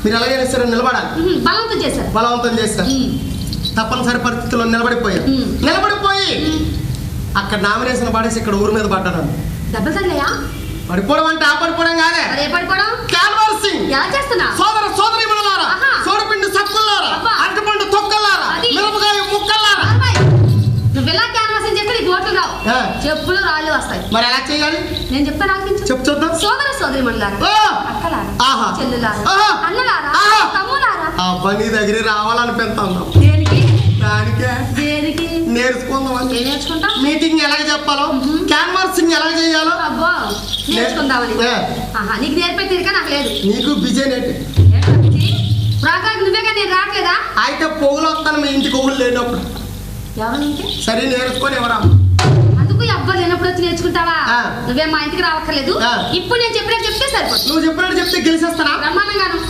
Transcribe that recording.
మీరు ఎలాగైనా సరే నిలబడాలి. బలవంతం చేశారు. తప్పనిసరి పరిస్థితుల్లో నిలబడిపోయారు. నిలబడిపోయి అక్కడ నామినేషన్ పడేసి ఇక్కడ ఊరి మీద పడ్డాను. పడిపోవడం అంటే ఆ పడిపోవడం కాదే, క్యాన్వాసింగ్. సోదర సోదరీమణులారా, సోడపిండి సక్కులారా, అరటిపండు తొక్కలారా, మిరపకాయ ముక్కలారా, చెప్పులు రాళ్ళు వస్తాయి. మరి ఎలా చేయాలి నేను చెప్తాను. చెప్పు చూద్దాం. సోదర సోదరీమణులారా, అక్కలారా, చెల్లులారా, అన్నలారా, తమ్ములారా, ఆ పని దగ్గర రావాలనిపిస్తాం. దేనికి? దానికే దేనికి? నేర్చుకుందాం. నేర్చుకుంటా. మీటింగ్ ఎలాగ చెప్పాలో, క్యాన్వాసింగ్ ఎలాగ చేయాలో అబ్బో నేర్చుకుందామని. నీకు నేర్పే తీరిక నాకు లేదు. నీకు బిజీ నెట్ ప్రోగ్రామ్ నువ్వే కానీ నేను రావట్లేదా? అయితే పొగులు వస్తాను మీ ఇంటికి పొగులు లేనప్పుడు. ఎవరు? సరే నేర్చుకొని ఎవరా? అందుకు ఎవ్వరు లేనప్పుడు వచ్చి నేర్చుకుంటావా? నువ్వే మా ఇంటికి రావక్కర్లేదు. ఇప్పుడు నేను చెప్పినట్టు చెప్తే సరిపోతుంది. నువ్వు చెప్పినట్టు చెప్తే గెలిచేస్తానా? బ్రహ్మాండంగాను.